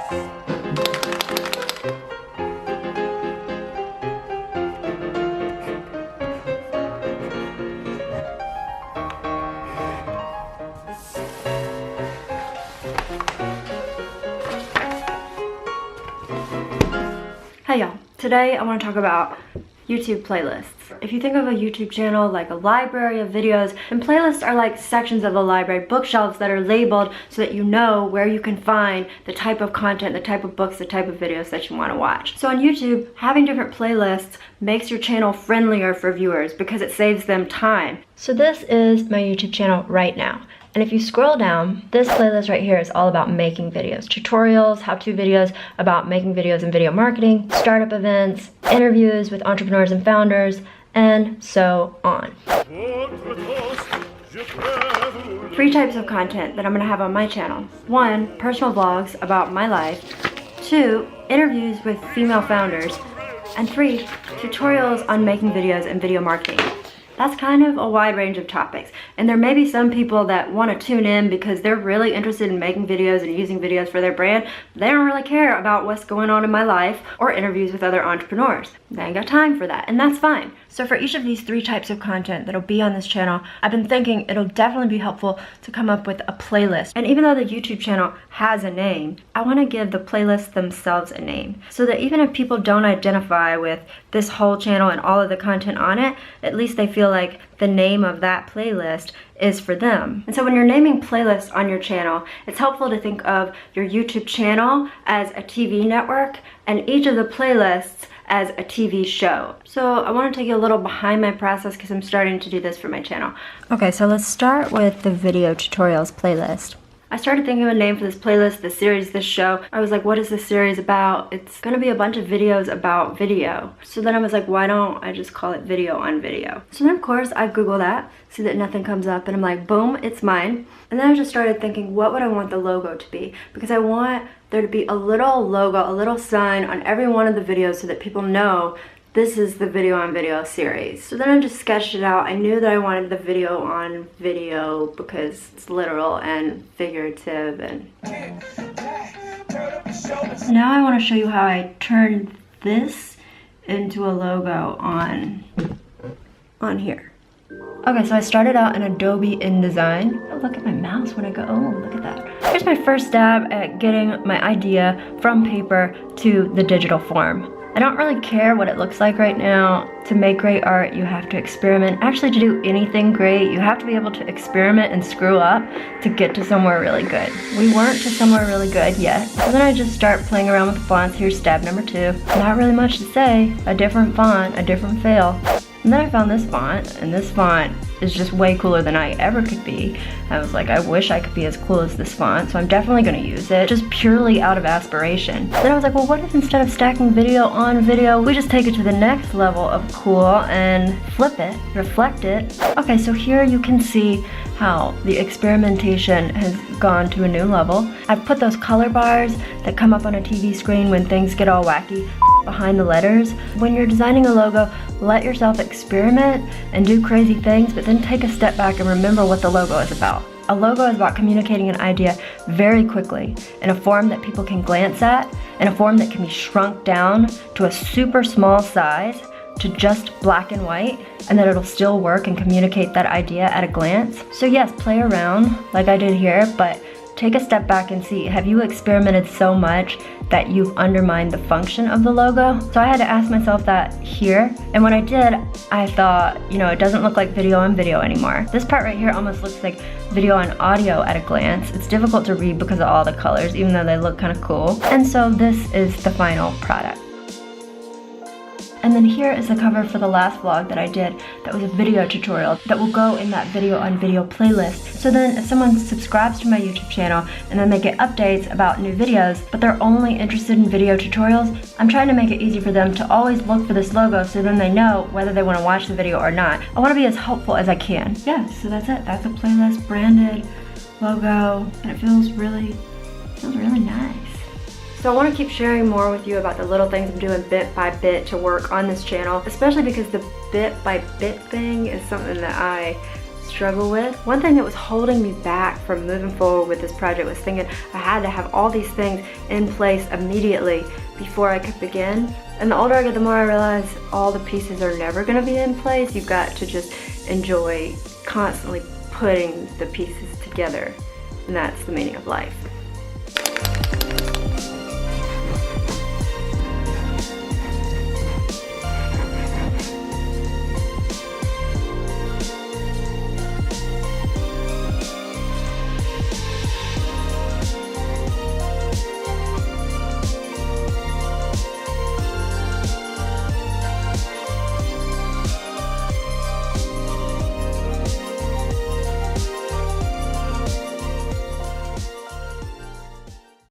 Hey y'all, today I want to talk about YouTube playlists. If you think of a YouTube channel like a library of videos, then playlists are like sections of the library, bookshelves that are labeled so that you know where you can find the type of content, the type of books, the type of videos that you want to watch. So on YouTube, having different playlists makes your channel friendlier for viewers because it saves them time. So this is my YouTube channel right now. And if you scroll down, this playlist right here is all about making videos, tutorials, how-to videos about making videos and video marketing, startup events, interviews with entrepreneurs and founders, and so on. 3 types of content that I'm gonna have on my channel. 1, personal vlogs about my life. 2, interviews with female founders. And 3, tutorials on making videos and video marketing. That's kind of a wide range of topics. And there may be some people that want to tune in because they're really interested in making videos and using videos for their brand. They don't really care about what's going on in my life or interviews with other entrepreneurs. They ain't got time for that, and that's fine. So for each of these 3 types of content that'll be on this channel, I've been thinking it'll definitely be helpful to come up with a playlist. And even though the YouTube channel has a name, I want to give the playlists themselves a name. So that even if people don't identify with this whole channel and all of the content on it, at least they feel like the name of that playlist is for them. And so when you're naming playlists on your channel, it's helpful to think of your YouTube channel as a TV network and each of the playlists as a TV show. So I want to take you a little behind my process because I'm starting to do this for my channel. Okay, so let's start with the video tutorials playlist. I started thinking of a name for this playlist, this series, this show. I was like, what is this series about? It's gonna be a bunch of videos about video. So then I was like, why don't I just call it video on video? So then of course I Google that, see that nothing comes up, and I'm like, boom, it's mine. And then I just started thinking, what would I want the logo to be? Because I want there to be a little logo, a little sign on every one of the videos so that people know this is the video on video series. So then I just sketched it out. I knew that I wanted the video on video because it's literal and figurative. And now I want to show you how I turned this into a logo on here. Okay, so I started out in Adobe InDesign. Oh, look at my mouse when I go, oh, look at that. Here's my first stab at getting my idea from paper to the digital form. I don't really care what it looks like right now. To make great art, you have to experiment. Actually, to do anything great, you have to be able to experiment and screw up to get to somewhere really good. We weren't to somewhere really good yet. So then I just start playing around with the fonts. Here's stab number 2. Not really much to say. A different font, a different fail. And then I found this font, and this font is just way cooler than I ever could be. I was like, I wish I could be as cool as this font, so I'm definitely gonna use it, just purely out of aspiration. Then I was like, well, what if instead of stacking video on video, we just take it to the next level of cool and flip it, reflect it. Okay, so here you can see how the experimentation has gone to a new level. I've put those color bars that come up on a TV screen when things get all wacky behind the letters. When you're designing a logo, let yourself experiment and do crazy things, but then take a step back and remember what the logo is about. A logo is about communicating an idea very quickly in a form that people can glance at, in a form that can be shrunk down to a super small size, to just black and white, and that it'll still work and communicate that idea at a glance. So yes, play around like I did here, but take a step back and see, have you experimented so much that you've undermined the function of the logo? So I had to ask myself that here, and when I did, I thought, you know, it doesn't look like video on video anymore. This part right here almost looks like video on audio at a glance. It's difficult to read because of all the colors, even though they look kind of cool. And so this is the final product. And then here is the cover for the last vlog that I did that was a video tutorial that will go in that video on video playlist. So then if someone subscribes to my YouTube channel and then they get updates about new videos, but they're only interested in video tutorials, I'm trying to make it easy for them to always look for this logo so then they know whether they want to watch the video or not. I want to be as helpful as I can. Yeah, so that's it. That's a playlist, branded logo, and it feels really nice. So I want to keep sharing more with you about the little things I'm doing bit by bit to work on this channel, especially because the bit by bit thing is something that I struggle with. One thing that was holding me back from moving forward with this project was thinking I had to have all these things in place immediately before I could begin. And the older I get, the more I realize all the pieces are never going to be in place. You've got to just enjoy constantly putting the pieces together, and that's the meaning of life.